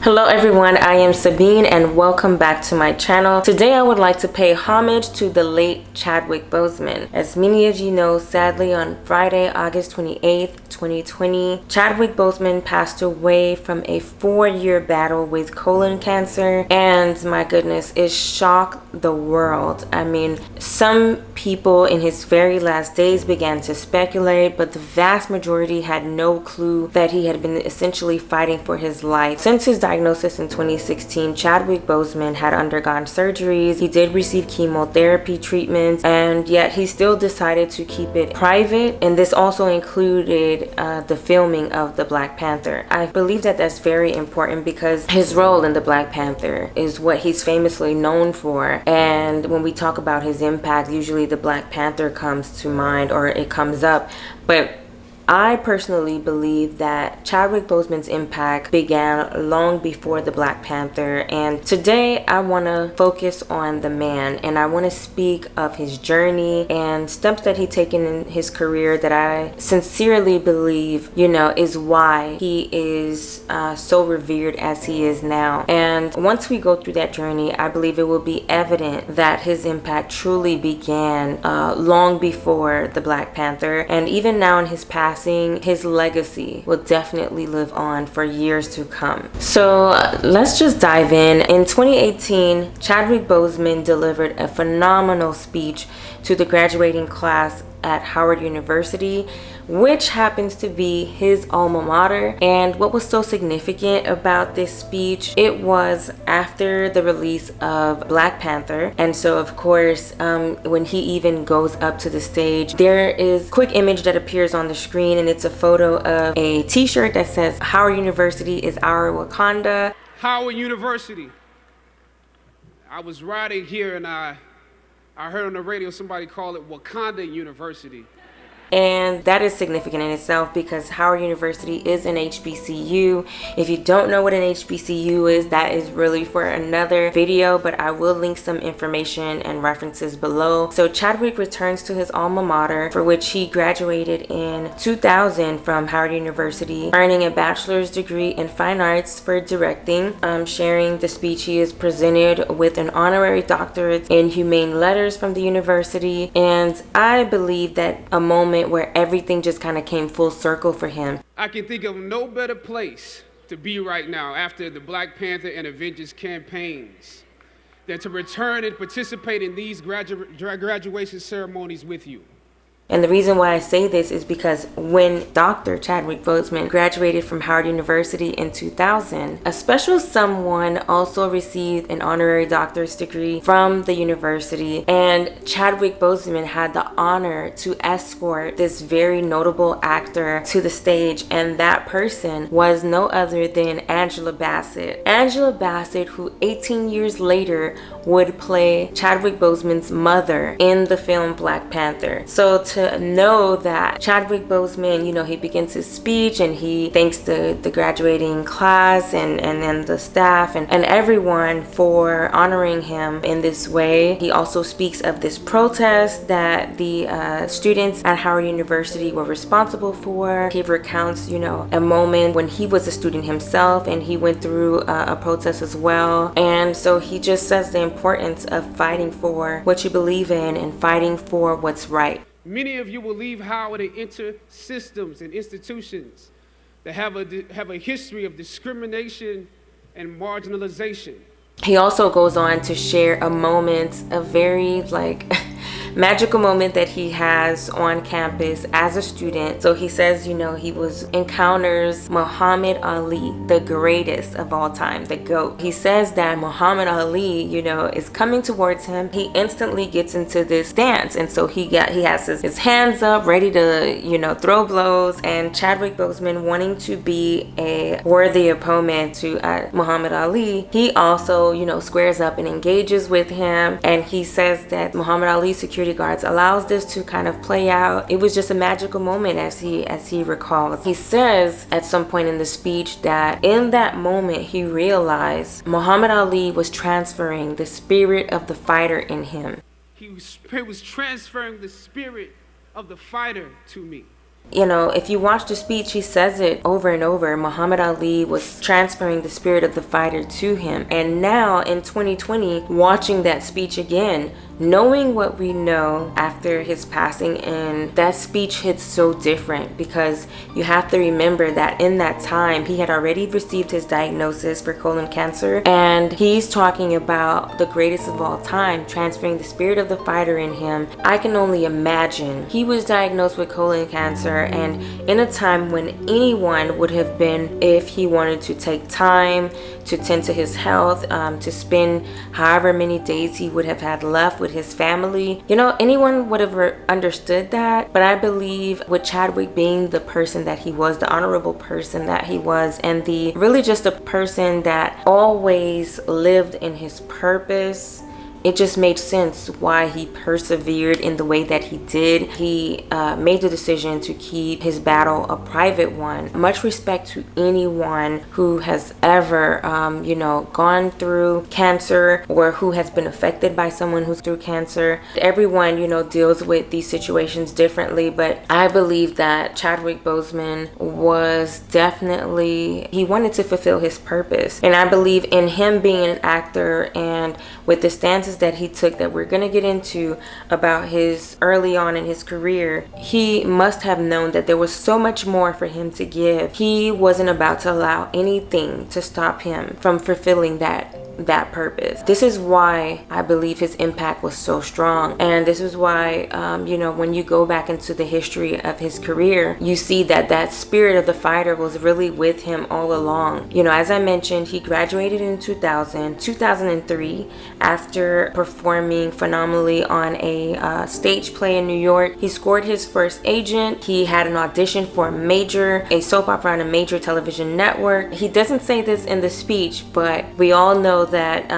Hello everyone, I am Sabine and welcome back to my channel. Today I would like to pay homage to the late Chadwick Boseman. As many of you know, sadly on Friday, August 28th, 2020, Chadwick Boseman passed away from a 4-year battle with colon cancer, and my goodness, it shocked the world. I mean, some people in his very last days began to speculate, but the vast majority had no clue that he had been essentially fighting for his life. Since his diagnosis in 2016, Chadwick Boseman had undergone surgeries, he did receive chemotherapy treatments, and yet he still decided to keep it private, and this also included the filming of the Black Panther. I believe that that's very important because his role in the Black Panther is what he's famously known for, and when we talk about his impact, usually the Black Panther comes to mind or it comes up, but I personally believe that Chadwick Boseman's impact began long before the Black Panther, and today I want to focus on the man, and I want to speak of his journey and steps that he's taken in his career that I sincerely believe, is why he is so revered as he is now. And once we go through that journey, I believe it will be evident that his impact truly began long before the Black Panther, and even now in his past, his legacy will definitely live on for years to come. So let's just dive in. In 2018, Chadwick Boseman delivered a phenomenal speech to the graduating class at Howard University, which happens to be his alma mater. And what was so significant about this speech, it was after the release of Black Panther, and so of course when he even goes up to the stage, there is a quick image that appears on the screen, and it's a photo of a t-shirt that says Howard University is our Wakanda. Howard University. I was riding here and I heard on the radio somebody call it Wakanda University. And that is significant in itself because Howard University is an HBCU. If you don't know what an HBCU is, that is really for another video, but I will link some information and references below. So Chadwick returns to his alma mater, for which he graduated in 2000 from Howard University, earning a bachelor's degree in fine arts for directing. Sharing the speech, he is presented with an honorary doctorate in humane letters from the university, and I believe that a moment where everything just kind of came full circle for him. I can think of no better place to be right now after the Black Panther and Avengers campaigns than to return and participate in these graduation ceremonies with you. And the reason why I say this is because when Dr. Chadwick Boseman graduated from Howard University in 2000, a special someone also received an honorary doctor's degree from the university, and Chadwick Boseman had the honor to escort this very notable actor to the stage, and that person was no other than Angela Bassett. Angela Bassett, who 18 years later would play Chadwick Boseman's mother in the film Black Panther. So to know that Chadwick Boseman, he begins his speech and he thanks the graduating class and then the staff and everyone for honoring him in this way. He also speaks of this protest that the students at Howard University were responsible for. He recounts, a moment when he was a student himself and he went through a protest as well. And so he just says the importance of fighting for what you believe in and fighting for what's right. Many of you will leave Howard and enter systems and institutions that have a history of discrimination and marginalization. He also goes on to share a moment, a very magical moment that he has on campus as a student. So he says, he encounters Muhammad Ali, the greatest of all time, the GOAT. He says that Muhammad Ali, is coming towards him. He instantly gets into this dance, and so he has his hands up, ready to, throw blows. And Chadwick Boseman, wanting to be a worthy opponent to Muhammad Ali, he also, squares up and engages with him. And he says that Muhammad Ali's security guards allows this to kind of play out. It was just a magical moment as he recalls. He says at some point in the speech that in that moment he realized Muhammad Ali was transferring the spirit of the fighter in him. He was transferring the spirit of the fighter to me. You know, if you watch the speech, he says it over and over. Muhammad Ali was transferring the spirit of the fighter to him. And now in 2020, watching that speech again, knowing what we know after his passing, and that speech hits so different, because you have to remember that in that time he had already received his diagnosis for colon cancer, and he's talking about the greatest of all time transferring the spirit of the fighter in him. I can only imagine he was diagnosed with colon cancer, and in a time when anyone would have been, if he wanted to take time to tend to his health, to spend however many days he would have had left with his family, you know, anyone would have understood that. But I believe with Chadwick being the person that he was, the honorable person that he was, and the really just a person that always lived in his purpose, it just made sense why he persevered in the way that he did. He made the decision to keep his battle a private one. Much respect to anyone who has ever, you know, gone through cancer, or who has been affected by someone who's through cancer. Everyone, you know, deals with these situations differently, but I believe that Chadwick Boseman was definitely, he wanted to fulfill his purpose. And I believe in him being an actor, and with the stances that he took that we're going to get into about his early on in his career, he must have known that there was so much more for him to give. He wasn't about to allow anything to stop him from fulfilling that purpose. This is why I believe his impact was so strong, and this is why you know, when you go back into the history of his career, you see that that spirit of the fighter was really with him all along. You know, as I mentioned, he graduated in 2003 after performing phenomenally on a stage play in New York. He scored his first agent. He had an audition for a soap opera on a major television network. He doesn't say this in the speech, but we all know that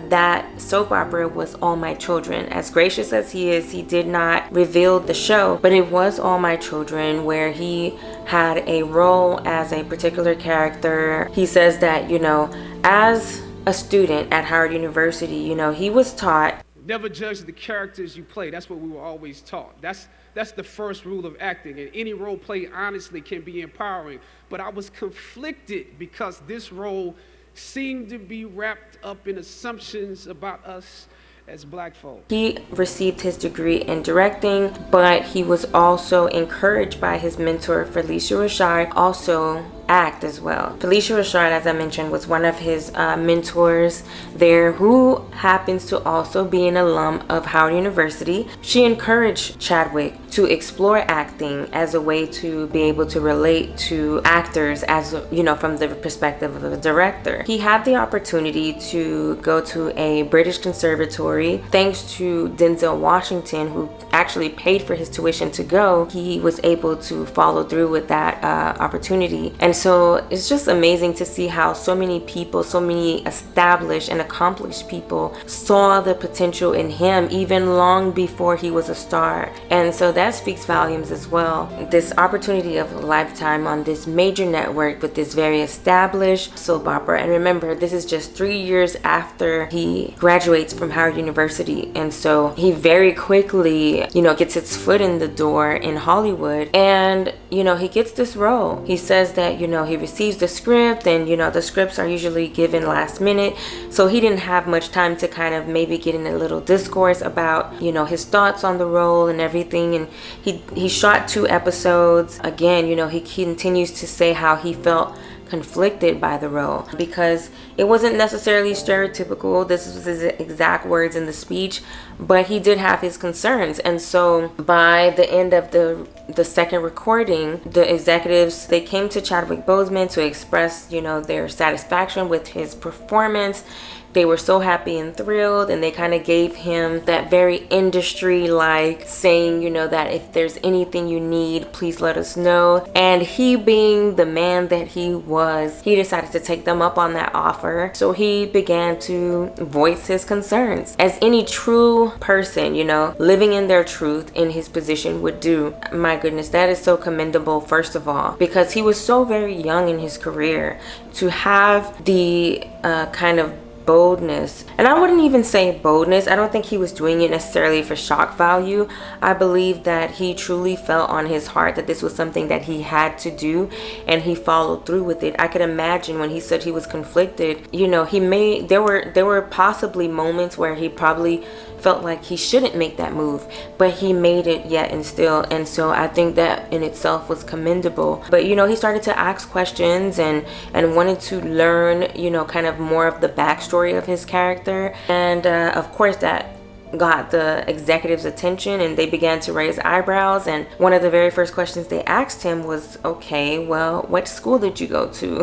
that soap opera was All My Children. As gracious as he is, he did not reveal the show, but it was All My Children, where he had a role as a particular character. He says that, you know, as a student at Howard University, you know, he was taught, never judge the characters you play. That's what we were always taught. That's the first rule of acting, and any role play honestly can be empowering. But I was conflicted because this role seemed to be wrapped up in assumptions about us as black folk. He received his degree in directing, but he was also encouraged by his mentor Phylicia Rashad also act as well. Phylicia Rashad, as I mentioned, was one of his mentors there, who happens to also be an alum of Howard University. She encouraged Chadwick to explore acting as a way to be able to relate to actors, as you know, from the perspective of a director. He had the opportunity to go to a British conservatory thanks to Denzel Washington, who actually paid for his tuition to go. He was able to follow through with that opportunity. And so it's just amazing to see how so many people, so many established and accomplished people saw the potential in him even long before he was a star. And so that speaks volumes as well. This opportunity of a lifetime on this major network with this very established soap opera. And remember, this is just 3 years after he graduates from Howard University. And so he very quickly, you know, gets his foot in the door in Hollywood, and, you know, he gets this role. He says that, you know, he receives the script, and, you know, the scripts are usually given last minute, so he didn't have much time to kind of maybe get in a little discourse about, you know, his thoughts on the role and everything. And he shot 2 episodes. Again, you know, he continues to say how he felt conflicted by the role because it wasn't necessarily stereotypical. This was his exact words in the speech, but he did have his concerns. And so by the end of the second recording, the executives, they came to Chadwick Boseman to express, you know, their satisfaction with his performance. They were so happy and thrilled, and they kind of gave him that very industry-like saying, you know, that if there's anything you need, please let us know. And he, being the man that he was, he decided to take them up on that offer. So he began to voice his concerns, as any true person, you know, living in their truth in his position would do. My goodness, that is so commendable, first of all, because he was so very young in his career to have the kind of boldness. And I wouldn't even say boldness. I don't think he was doing it necessarily for shock value. I believe that he truly felt on his heart that this was something that he had to do, and he followed through with it. I could imagine when he said he was conflicted, you know, there were possibly moments where he probably felt like he shouldn't make that move, but he made it yet and still. And so I think that in itself was commendable. But you know, he started to ask questions and wanted to learn, you know, kind of more of the backstory of his character. And of course that got the executives' attention, and they began to raise eyebrows. And one of the very first questions they asked him was, okay, well, what school did you go to?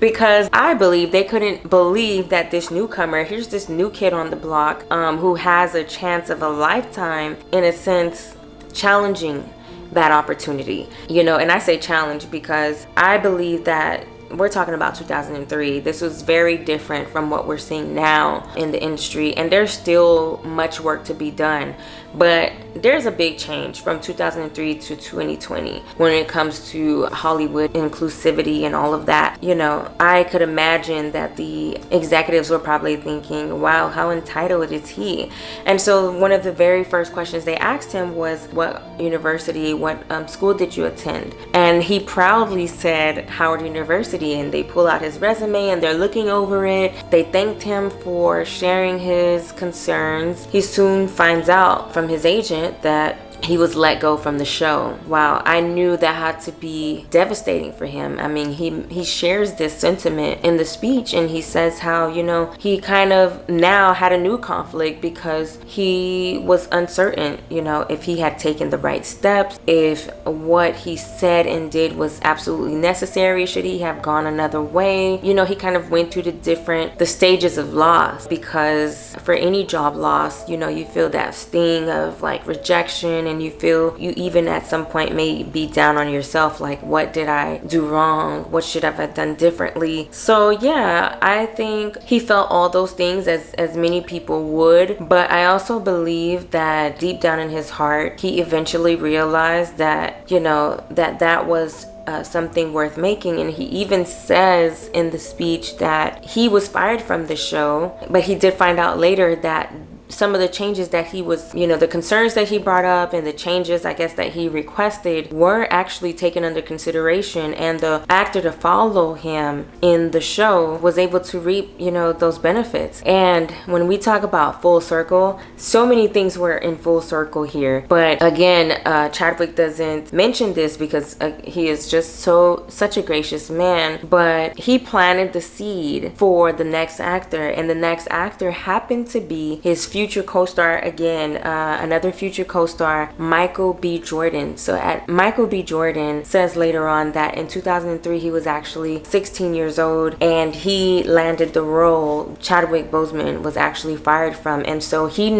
Because I believe they couldn't believe that this newcomer, here's this new kid on the block, who has a chance of a lifetime, in a sense, challenging that opportunity, you know. And I say challenge because I believe that we're talking about 2003. This was very different from what we're seeing now in the industry, and there's still much work to be done. But there's a big change from 2003 to 2020 when it comes to Hollywood inclusivity and all of that. You know, I could imagine that the executives were probably thinking, wow, how entitled is he? And so one of the very first questions they asked him was, what university, what school did you attend? And he proudly said Howard University. And they pull out his resume and they're looking over it. They thanked him for sharing his concerns. He soon finds out from his agent that he was let go from the show. Wow, I knew that had to be devastating for him. I mean, he shares this sentiment in the speech, and he says how, you know, he kind of now had a new conflict because he was uncertain, you know, if he had taken the right steps, if what he said and did was absolutely necessary, should he have gone another way? You know, he kind of went through the stages of loss, because for any job loss, you know, you feel that sting of like rejection, and you feel you even at some point may be down on yourself, like, what did I do wrong? What should I have done differently? So yeah, I think he felt all those things as many people would, but I also believe that deep down in his heart, he eventually realized that, you know, that was something worth making. And he even says in the speech that he was fired from the show, but he did find out later that some of the changes that he was, you know, the concerns that he brought up and the changes, I guess, that he requested were actually taken under consideration, and the actor to follow him in the show was able to reap, you know, those benefits. And when we talk about full circle, so many things were in full circle here. But again, Chadwick doesn't mention this because he is just such a gracious man, but he planted the seed for the next actor, and the next actor happened to be his future co-star again, another future co-star, Michael B. Jordan. So Michael B. Jordan says later on that in 2003 he was actually 16 years old, and he landed the role Chadwick Boseman was actually fired from. And so he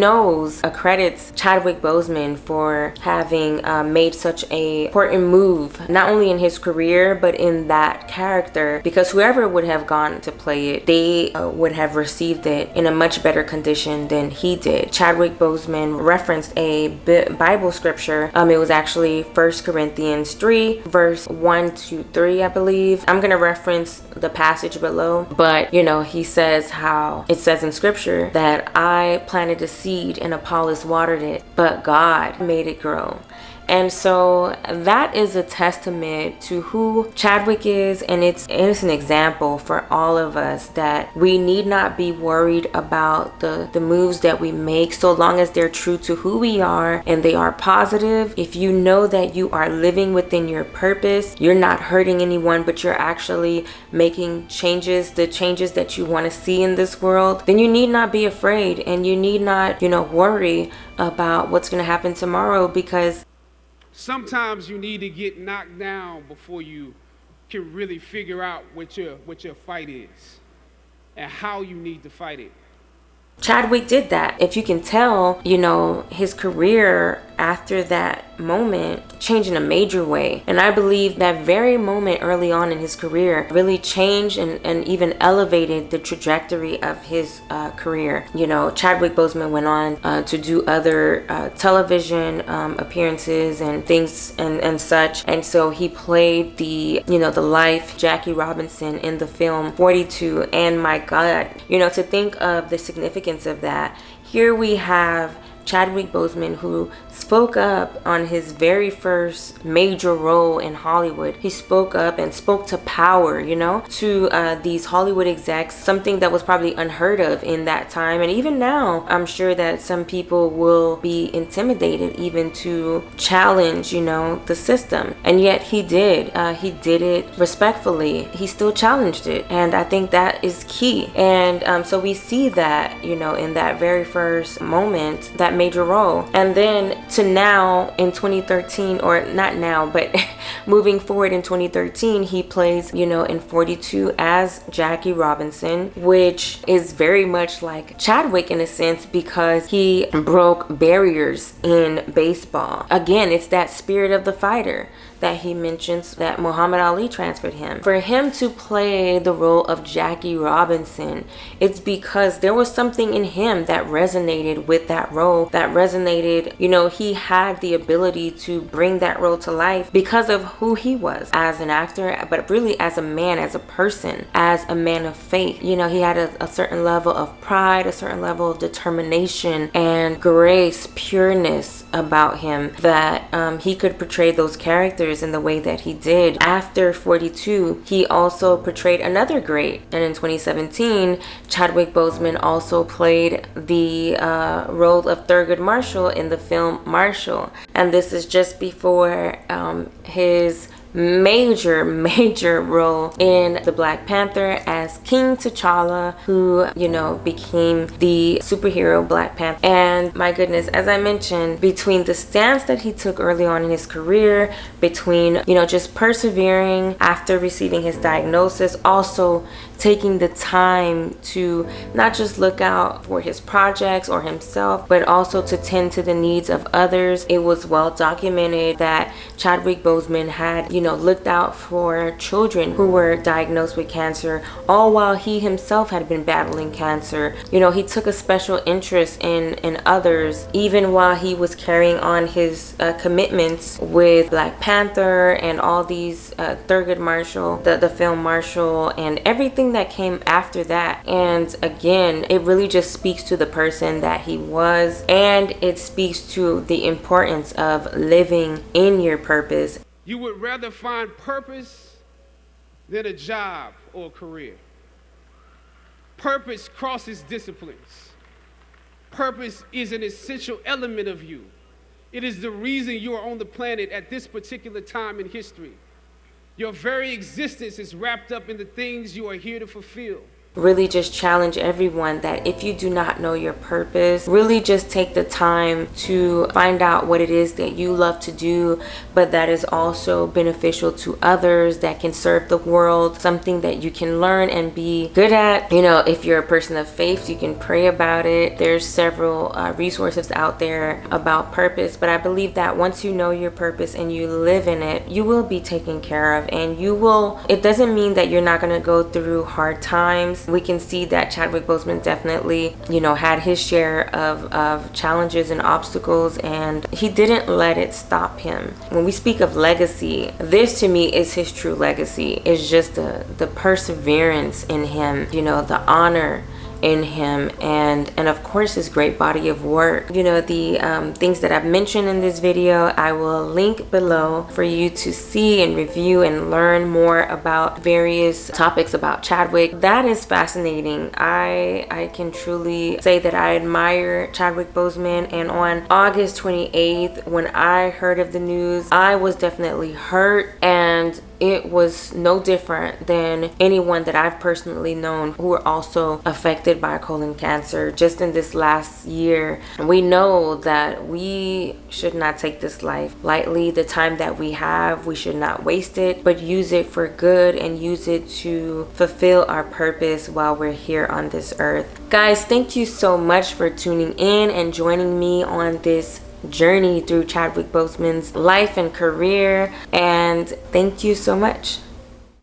accredits Chadwick Boseman for having made such a important move, not only in his career but in that character, because whoever would have gone to play it, they would have received it in a much better condition than he did. Chadwick Boseman referenced a Bible scripture. It was actually 1 Corinthians 3 verse 1 to 3, I believe. I'm gonna reference the passage below, but you know, he says how it says in scripture that I planted a seed and Apollos watered it, but God made it grow. And so that is a testament to who Chadwick is, and it's an example for all of us that we need not be worried about the moves that we make, so long as they're true to who we are and they are positive. If you know that you are living within your purpose, you're not hurting anyone, but you're actually making changes, the changes that you want to see in this world, then you need not be afraid, and you need not, you know, worry about what's going to happen tomorrow, because sometimes you need to get knocked down before you can really figure out what your fight is and how you need to fight it. Chadwick did that. If you can tell, you know, his career after that moment changed in a major way. And I believe that very moment early on in his career really changed and even elevated the trajectory of his career. You know, Chadwick Boseman went on to do other television appearances and things and such. And so he played the life Jackie Robinson in the film 42. And my God, you know, to think of the significance of that, here we have Chadwick Boseman, who spoke up on his very first major role in Hollywood. He spoke up and spoke to power, you know, to these Hollywood execs, something that was probably unheard of in that time. And even now, I'm sure that some people will be intimidated even to challenge, you know, the system. And yet he did. He did it respectfully. He still challenged it. And I think that is key. And so we see that, you know, in that very first moment, that major role. And then to now in 2013, or not now, but moving forward in 2013, he plays, you know, in 42 as Jackie Robinson, which is very much like Chadwick in a sense, because he broke barriers in baseball. Again, it's that spirit of the fighter that he mentions that Muhammad Ali transferred him. For him to play the role of Jackie Robinson, it's because there was something in him that resonated with that role, that resonated, you know, he had the ability to bring that role to life because of who he was as an actor, but really as a man, as a person, as a man of faith. You know, he had a certain level of pride, a certain level of determination and grace, pureness about him, that he could portray those characters in the way that he did. After 42, he also portrayed another great, and in 2017, Chadwick Boseman also played the role of Thurgood Marshall in the film Marshall, and this is just before his major role in the Black Panther as King T'Challa, who, you know, became the superhero Black Panther. And my goodness, as I mentioned, between the stance that he took early on in his career, between, you know, just persevering after receiving his diagnosis, also taking the time to not just look out for his projects or himself, but also to tend to the needs of others. It was well documented that Chadwick Boseman had, you know, looked out for children who were diagnosed with cancer, all while he himself had been battling cancer. You know, he took a special interest in others, even while he was carrying on his commitments with Black Panther and all these Thurgood Marshall, the film Marshall, and everything that came after that. And again, it really just speaks to the person that he was, and it speaks to the importance of living in your purpose. You would rather find purpose than a job or a career. Purpose crosses disciplines. Purpose is an essential element of you. It is the reason you are on the planet at this particular time in history. Your very existence is wrapped up in the things you are here to fulfill. Really just challenge everyone that if you do not know your purpose, really just take the time to find out what it is that you love to do, but that is also beneficial to others, that can serve the world, something that you can learn and be good at. You know, if you're a person of faith, you can pray about it. There's several resources out there about purpose, but I believe that once you know your purpose and you live in it, you will be taken care of, and you will, it doesn't mean that you're not going to go through hard times. We can see that Chadwick Boseman definitely, you know, had his share of challenges and obstacles, and he didn't let it stop him. When we speak of legacy, this to me is his true legacy. It's just the perseverance in him, you know, the honor in him, and of course his great body of work. You know, the things that I've mentioned in this video, I will link below for you to see and review and learn more about various topics about Chadwick. That is fascinating. I can truly say that I admire Chadwick Boseman, and on August 28th, when I heard of the news, I was definitely hurt, and it was no different than anyone that I've personally known who were also affected by colon cancer just in this last year. We know that we should not take this life lightly. The time that we have, we should not waste it, but use it for good and use it to fulfill our purpose while we're here on this earth. Guys, thank you so much for tuning in and joining me on this journey through Chadwick Boseman's life and career. And thank you so much.